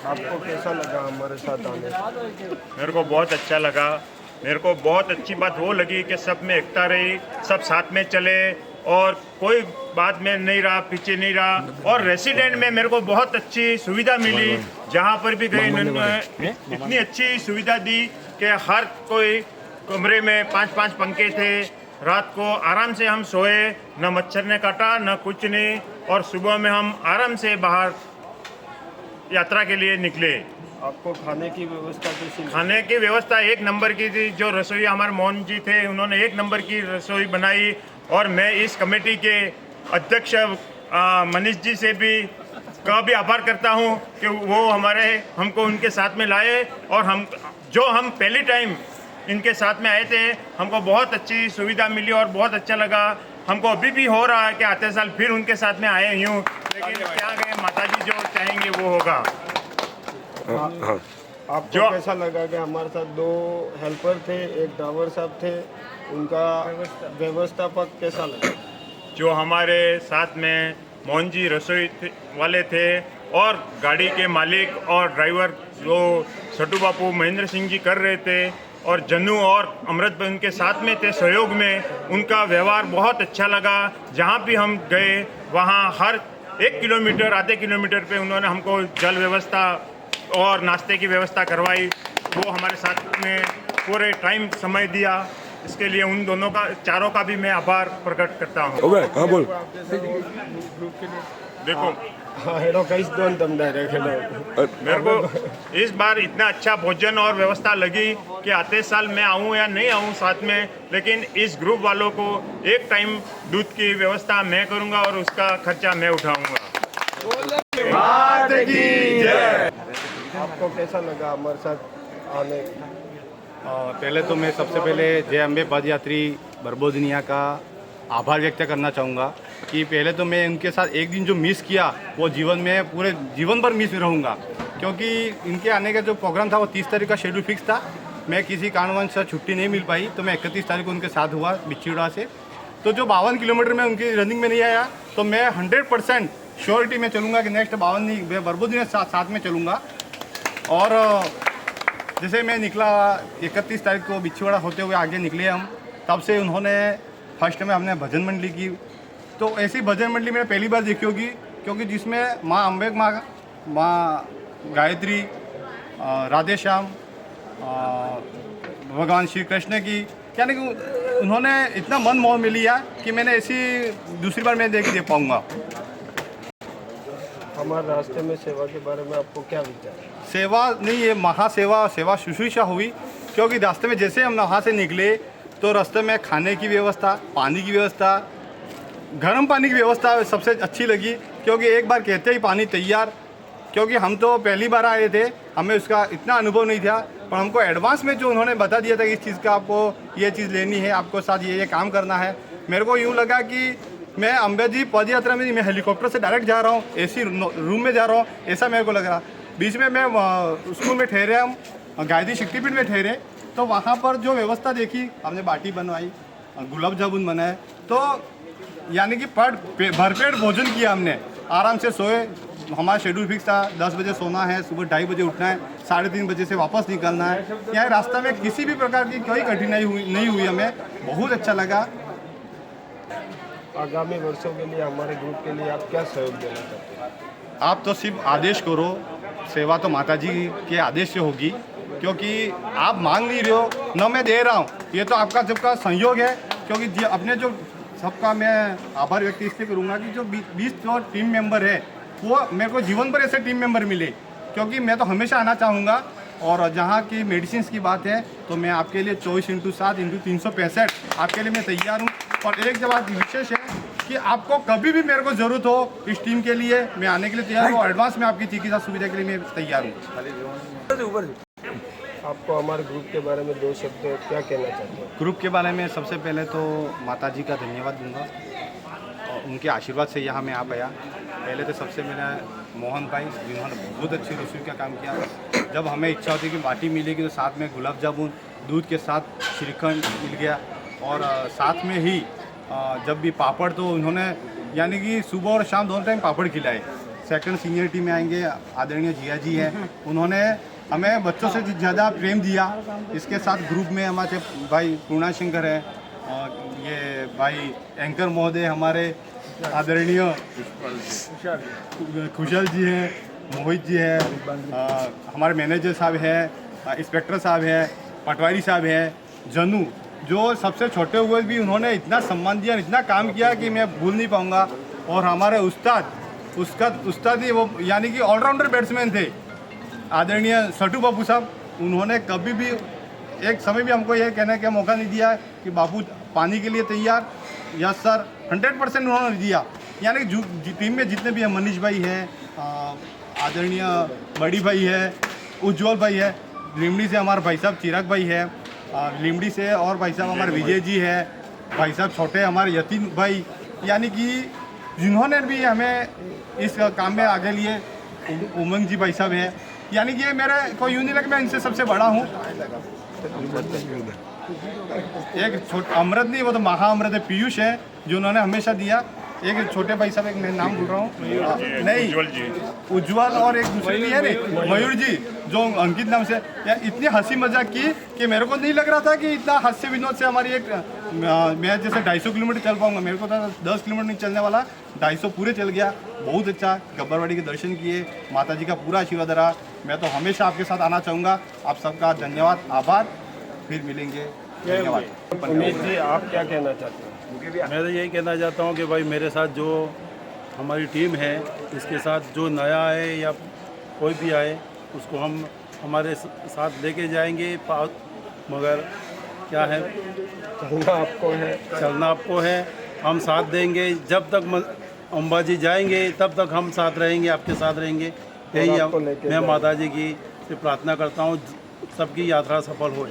आपको कैसा लगा हमारे साथ आने? मेरे को बहुत अच्छा लगा। मेरे को बहुत अच्छी बात वो लगी कि सब में एकता रही, सब साथ में चले और कोई बात में नहीं रहा, पीछे नहीं रहा। और रेसिडेंट में मेरे को बहुत अच्छी सुविधा मिली, जहाँ पर भी गए इन्होंने इतनी अच्छी सुविधा दी कि हर कोई कमरे में 5-5 पंखे थे। रात को आराम से हम सोए, न मच्छर ने काटा न कुछ नहीं, और सुबह में हम आराम से बाहर यात्रा के लिए निकले। आपको खाने की व्यवस्था कैसी लगी? खाने की व्यवस्था एक नंबर की थी। जो रसोई हमारे मोहन जी थे, उन्होंने एक नंबर की रसोई बनाई। और मैं इस कमेटी के अध्यक्ष मनीष जी से भी का भी आभार करता हूं कि वो हमको उनके साथ में लाए। और हम पहली टाइम इनके साथ में आए थे, हमको बहुत अच्छी सुविधा मिली और बहुत अच्छा लगा। हमको अभी भी हो रहा है कि आते साल फिर उनके साथ में आए यूँ, लेकिन क्या गए, माता जी जो चाहेंगे वो होगा। आपको कैसा लगा कि हमारे साथ 2 हेल्पर थे, एक ड्राइवर साहब थे, उनका व्यवस्थापक कैसा लगा? जो हमारे साथ में मोहन जी रसोई वाले थे और गाड़ी के मालिक और ड्राइवर जो सटू बापू महेंद्र सिंह जी कर रहे थे, और जन्नू और अमृत भाई उनके साथ में थे सहयोग में, उनका व्यवहार बहुत अच्छा लगा। जहाँ भी हम गए वहाँ हर 1 किलोमीटर आधे किलोमीटर पे उन्होंने हमको जल व्यवस्था और नाश्ते की व्यवस्था करवाई। वो हमारे साथ में पूरे टाइम समय दिया। इसके लिए उन दोनों का, चारों का भी मैं आभार प्रकट करता हूँ। हाँ बोल। देखो मेरे को इस बार इतना अच्छा भोजन और व्यवस्था लगी कि आते साल मैं आऊँ या नहीं आऊँ साथ में, लेकिन इस ग्रुप वालों को एक टाइम दूध की व्यवस्था मैं करूँगा और उसका खर्चा मैं उठाऊँगा। आपको कैसा लगा हमारे साथ आने? पहले तो मैं सबसे पहले जय अम्बे पदयात्री बरबोधनिया का आभार व्यक्त करना चाहूँगा कि पहले तो मैं उनके साथ एक दिन जो मिस किया वो जीवन में पूरे जीवन भर मिस रहूँगा, क्योंकि इनके आने का जो प्रोग्राम था वो 30 तारीख का शेड्यूल फिक्स था। मैं किसी कारणवश छुट्टी नहीं मिल पाई, तो मैं 31 तारीख को उनके साथ हुआ बिच्छीड़ा से। तो जो 52 किलोमीटर में उनकी रनिंग में नहीं आया, तो मैं 100% श्योरिटी में चलूँगा कि नेक्स्ट 52 नहीं, मैं बरबोधनिया साथ में चलूँगा। और जैसे मैं निकला 31 तारीख को बिच्छीवाड़ा होते हुए आगे निकले हम, तब से उन्होंने फर्स्ट में हमने भजन मंडली की। तो ऐसी भजन मंडली मैंने पहली बार देखी होगी, क्योंकि जिसमें माँ अम्बे, माँ गायत्री, राधे श्याम, भगवान श्री कृष्ण की, यानी कि उन्होंने इतना मन मोह में लिया कि मैंने ऐसी दूसरी बार मैं देख पाऊँगा। हमारे रास्ते में सेवा के बारे में आपको क्या विचार है? सेवा नहीं, ये सेवा शुश्रूषा हुई, क्योंकि रास्ते में जैसे हम वहाँ से निकले तो रास्ते में खाने की व्यवस्था, पानी की व्यवस्था, गर्म पानी की व्यवस्था सबसे अच्छी लगी, क्योंकि एक बार कहते ही पानी तैयार। क्योंकि हम तो पहली बार आए थे, हमें उसका इतना अनुभव नहीं था, पर हमको एडवांस में जो उन्होंने बता दिया था कि इस चीज़ का आपको ये चीज़ लेनी है, आपको साथ ये काम करना है। मेरे को यूँ लगा कि मैं अम्बे जी पद यात्रा में मैं हेलीकॉप्टर से डायरेक्ट जा रहा हूँ, एसी रूम में जा रहा हूँ, ऐसा मेरे को लग रहा। बीच में मैं स्कूल में ठहरे, हम गायत्री शक्तिपीठ में ठहरे, तो वहाँ पर जो व्यवस्था देखी, हमने बाटी बनवाई, गुलाब जामुन बनाए, तो यानी कि भरपेट भोजन किया हमने, आराम से सोए। हमारा शेड्यूल फिक्स था, 10 बजे सोना है, सुबह 2:30 बजे उठना है, 3:30 बजे से वापस निकलना है। यहाँ रास्ता में किसी भी प्रकार की कोई कठिनाई नहीं हुई, हमें बहुत अच्छा लगा। आगामी वर्षों के लिए हमारे ग्रुप के लिए आप क्या सहयोग देना चाहते हैं? आप तो सिर्फ आदेश करो, सेवा तो माता जी के आदेश से होगी, क्योंकि आप मांग नहीं रहे हो, न मैं दे रहा हूँ, ये तो आपका सबका संयोग है। क्योंकि अपने जो सबका मैं आभार व्यक्त इसलिए करूँगा कि जो 20 जो टीम मेंबर है, वो मेरे को जीवन भर ऐसे टीम मेंबर मिले, क्योंकि मैं तो हमेशा आना चाहूँगा। और जहाँ की मेडिसिन की बात है, तो मैं आपके लिए 24x7x365 आपके लिए मैं तैयार हूँ। और एक बात विशेष है कि आपको कभी भी मेरे को ज़रूरत हो इस टीम के लिए, मैं आने के लिए तैयार हूँ। एडवांस में आपकी चिकित्सा सुविधा के लिए मैं तैयार हूँ। आपको हमारे ग्रुप के बारे में 2 शब्द क्या कहना चाहते हैं? ग्रुप के बारे में सबसे पहले तो माता जी का धन्यवाद दूंगा, और उनके आशीर्वाद से यहाँ मैं आ पाया। पहले तो सबसे मेरा मोहन भाई, जिन्होंने बहुत अच्छी रसोई का काम किया। जब हमें इच्छा होती कि बाटी मिलेगी, तो साथ में गुलाब जामुन, दूध के साथ श्रीखंड मिल गया, और साथ में ही जब भी पापड़, तो उन्होंने यानी कि सुबह और शाम दोनों टाइम पापड़ खिलाए। सेकंड सीनियरिटी में आएंगे आदरणीय जिया जी हैं, उन्होंने हमें बच्चों से ज़्यादा प्रेम दिया। इसके साथ ग्रुप में हमारे भाई पूर्णा शंकर हैं, और ये भाई एंकर महोदय हमारे आदरणीय खुशल जी हैं, मोहित जी हैं, हमारे मैनेजर साहब हैं, इंस्पेक्टर साहब हैं, पटवारी साहब हैं, जनू जो सबसे छोटे हुए भी उन्होंने इतना सम्मान दिया, इतना काम किया कि मैं भूल नहीं पाऊँगा। और हमारे उस्ताद ही वो यानी कि ऑलराउंडर बैट्समैन थे आदरणीय सटू बापू साहब, उन्होंने कभी भी एक समय भी हमको ये कहने का मौका नहीं दिया कि बापू पानी के लिए तैयार, यस सर 100% उन्होंने दिया। यानी कि टीम में जितने भी हैं, मनीष भाई हैं, आदरणीय बड़ी भाई है, उज्जवल भाई है, लिमड़ी से हमारे भाई साहब चिराग भाई है, लिमड़ी से और भाई साहब हमारे विजय जी है, भाई साहब छोटे हमारे यतीन भाई, यानी कि जिन्होंने भी हमें इस काम में आगे लिए, उमंग जी भाई साहब हैं, यानी कि ये मेरा कोई यूँ नहीं लगा मैं इनसे सबसे बड़ा हूँ। एक छोटा अमृत नहीं, वो तो महा अमृत है, पीयूष है जो उन्होंने हमेशा दिया। एक छोटे भाई साहब, एक मैं नाम बोल रहा हूँ नहीं, उज्जवल, और एक दूसरे भी है नहीं, मयूर जी जो अंकित नाम से, या इतनी हंसी मजाक की कि मेरे को नहीं लग रहा था कि इतना हास्य विनोद से हमारी एक मैं जैसे 250 किलोमीटर चल पाऊंगा, मेरे को तो 10 किलोमीटर नहीं चलने वाला, 250 पूरे चल गया। बहुत अच्छा गब्बरवाड़ी के दर्शन किए, माता जी का पूरा आशीर्वाद रहा। मैं तो हमेशा आपके साथ आना चाहूँगा। आप सबका धन्यवाद, आभार, फिर मिलेंगे, धन्यवाद। उमेश जी आप क्या कहना चाहते हैं? मैं तो यही कहना चाहता हूँ कि भाई मेरे साथ जो हमारी टीम है, इसके साथ जो नया आए या कोई भी आए उसको हम हमारे साथ लेके जाएंगे, मगर क्या है, चलना आपको है, हम साथ देंगे। जब तक अंबाजी जाएंगे तब तक हम साथ रहेंगे, आपके साथ रहेंगे। यही मैं माता जी की से प्रार्थना करता हूँ सबकी यात्रा सफल होए।